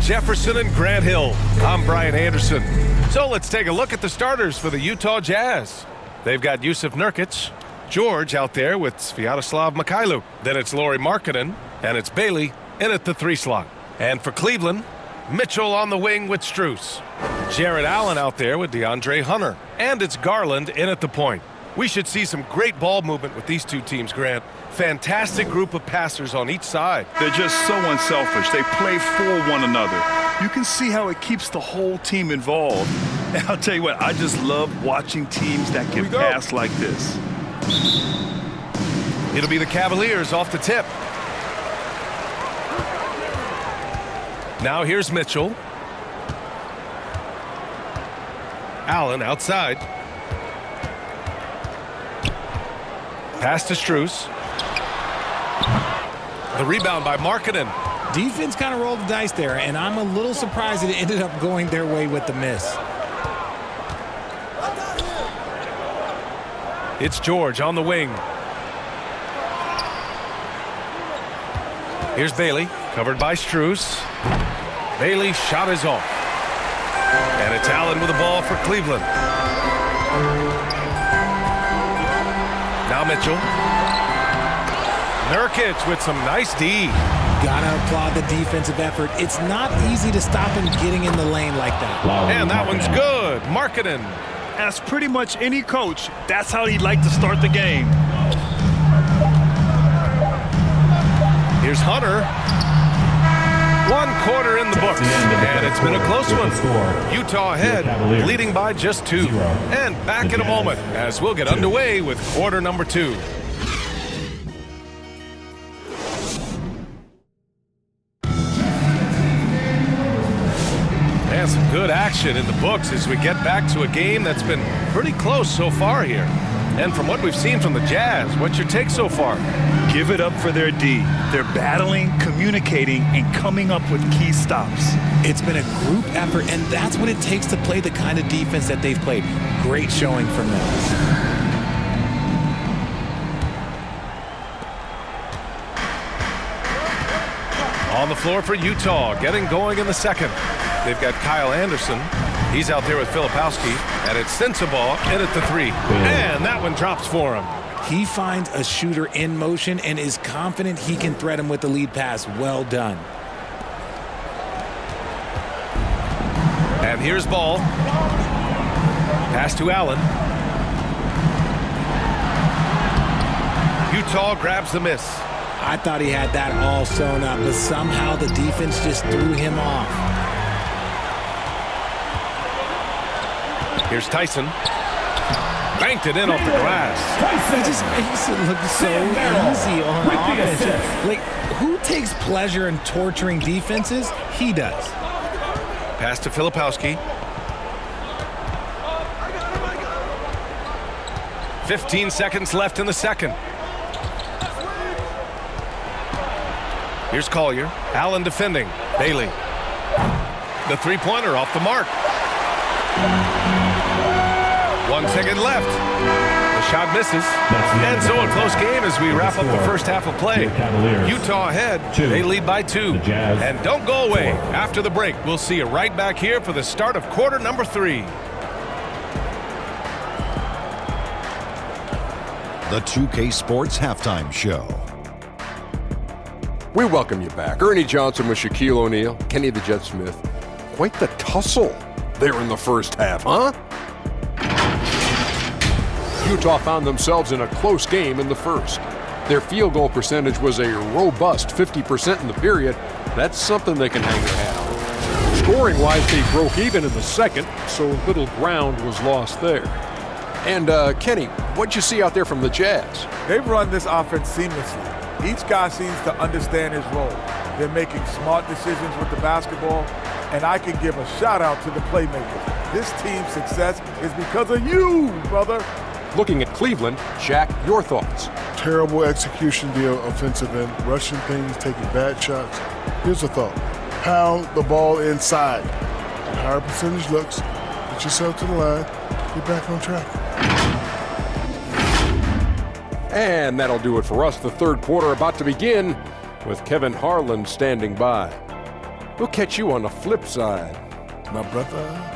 Jefferson and Grant Hill. I'm Brian Anderson. So let's take a look at the starters for the Utah Jazz. They've got Jusuf Nurkic, George out there with Sviatoslav Mikhailuk. Then it's Lauri Markkanen, and it's Bailey in at the 3 slot. And for Cleveland, Mitchell on the wing with Strus. Jarrett Allen out there with DeAndre Hunter. And it's Garland in at the point. We should see some great ball movement with these two teams, Grant. Fantastic group of passers on each side. They're just so unselfish. They play for one another. You can see how it keeps the whole team involved. And I'll tell you what, I just love watching teams that can pass like this. It'll be the Cavaliers off the tip. Now here's Mitchell. Allen outside. Pass to Strus. The rebound by Markkanen. Defense kind of rolled the dice there, and I'm a little surprised it ended up going their way with the miss. It's George on the wing. Here's Bailey, covered by Strus. Bailey's shot is off. And it's Allen with the ball for Cleveland. Now Mitchell. Nurkic with some nice D. Gotta applaud the defensive effort. It's not easy to stop him getting in the lane like that. And that one's good. Markkanen. As pretty much any coach, that's how he'd like to start the game. Here's Hunter. 1 quarter in the books, and it's been a close one. Utah ahead, leading by just 2. And back in a moment as we'll get underway with quarter number 2. And some good action in the books as we get back to a game that's been pretty close so far here. And from what we've seen from the Jazz, what's your take so far? Give it up for their D. They're battling, communicating, and coming up with key stops. It's been a group effort, and that's what it takes to play the kind of defense that they've played. Great showing from them. On the floor for Utah, getting going in the second. They've got Kyle Anderson. He's out there with Filipowski, and it's Sensabaugh in at the 3. And that one drops for him. He finds a shooter in motion and is confident he can thread him with the lead pass. Well done. And here's Ball. Pass to Allen. Utah grabs the miss. I thought he had that all sewn up, but somehow the defense just threw him off. Here's Tyson. Banked it in off the glass. He just makes it look so easy on offense. Like, who takes pleasure in torturing defenses? He does. Pass to Filipowski. 15 seconds left in the second. Here's Collier. Allen defending. Bailey. The three-pointer off the mark. 1 second left. The shot misses. And so a close game as we wrap up the first half of play. Utah ahead. They lead by 2. And don't go away. After the break, we'll see you right back here for the start of quarter number 3. The 2K Sports Halftime Show. We welcome you back. Ernie Johnson with Shaquille O'Neal, Kenny the Jet Smith. Quite the tussle there in the first half, huh? Utah found themselves in a close game in the first. Their field goal percentage was a robust 50% in the period. That's something they can hang their hat on. Scoring-wise, they broke even in the second, so little ground was lost there. And, Kenny, what'd you see out there from the Jazz? They've run this offense seamlessly. Each guy seems to understand his role. They're making smart decisions with the basketball, and I can give a shout-out to the playmakers. This team's success is because of you, brother. Looking at Cleveland, Shaq, your thoughts? Terrible execution via offensive end, rushing things, taking bad shots. Here's a thought. Pound the ball inside. The higher percentage looks, get yourself to the line, get back on track. And that'll do it for us. The third quarter about to begin with Kevin Harlan standing by. We'll catch you on the flip side. My brother.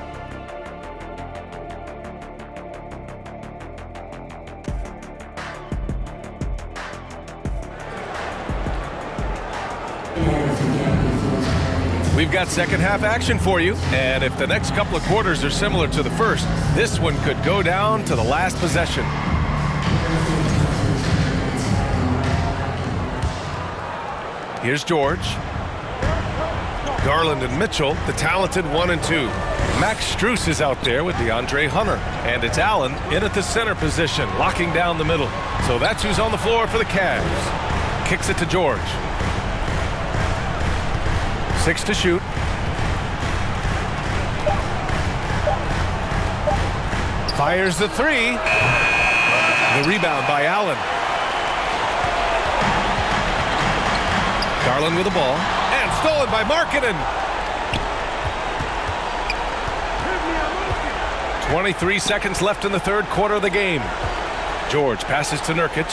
We've got second half action for you, and if the next couple of quarters are similar to the first, this one could go down to the last possession. Here's George. Garland and Mitchell, the talented 1 and 2. Max Strus is out there with DeAndre Hunter, and it's Allen in at the center position, locking down the middle. So that's who's on the floor for the Cavs. Kicks it to George. 6 to shoot. Fires the 3. The rebound by Allen. Garland with the ball. And stolen by Markkanen. 23 seconds left in the third quarter of the game. George passes to Nurkic.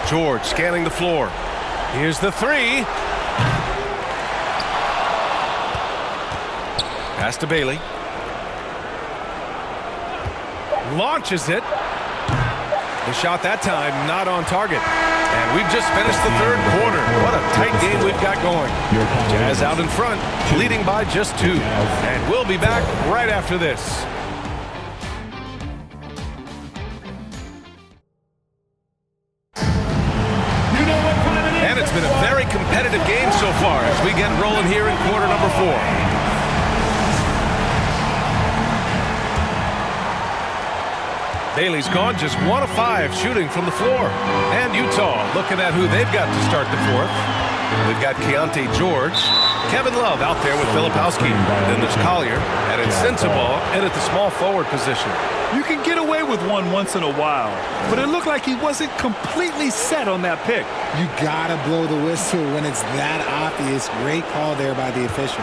George scanning the floor. Here's the 3. Pass to Bailey. Launches it. The shot that time not on target. And we've just finished the third quarter. What a tight game we've got going. Jazz out in front, leading by just 2. And we'll be back right after this. And it's been a very competitive game so far as we get rolling here in quarter number 4. Bailey's gone just 1 of 5 shooting from the floor. And Utah looking at who they've got to start the fourth. We've got Keontae George, Kevin Love out there with Filipowski. Then there's Collier and it's Sensabaugh in at the small forward position. You can get away with one once in a while, but it looked like he wasn't completely set on that pick. You gotta blow the whistle when it's that obvious. Great call there by the official.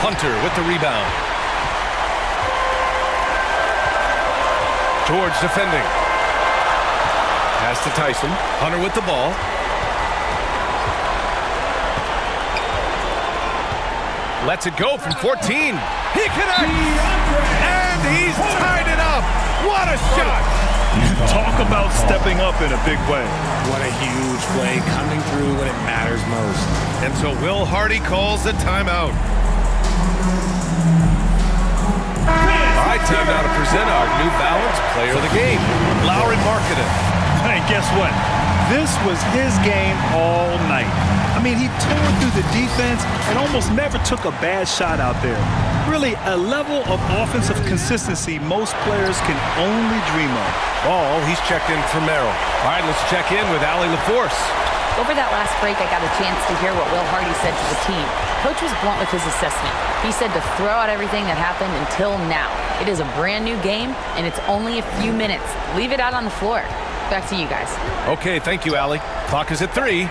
Hunter with the rebound. George defending. Pass to Tyson. Hunter with the ball. Lets it go from 14. He connects! And he's tied it up! What a shot! Talk about stepping up in a big way. What a huge play coming through when it matters most. And so Will Hardy calls the timeout. All right, time now to present our New Balance Player of the Game, Lauri Markkanen. And guess what? This was his game all night. I mean, he tore through the defense and almost never took a bad shot out there. Really, a level of offensive consistency most players can only dream of. Ball, he's checked in for Merrill. All right, let's check in with Allie LaForce. Over that last break, I got a chance to hear what Will Hardy said to the team. Coach was blunt with his assessment. He said to throw out everything that happened until now. It is a brand new game, and it's only a few minutes. Leave it out on the floor. Back to you guys. Okay, thank you, Allie. Clock is at 3.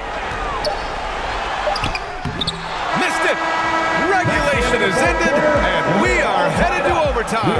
Missed it! Regulation is ended, and we are headed to overtime.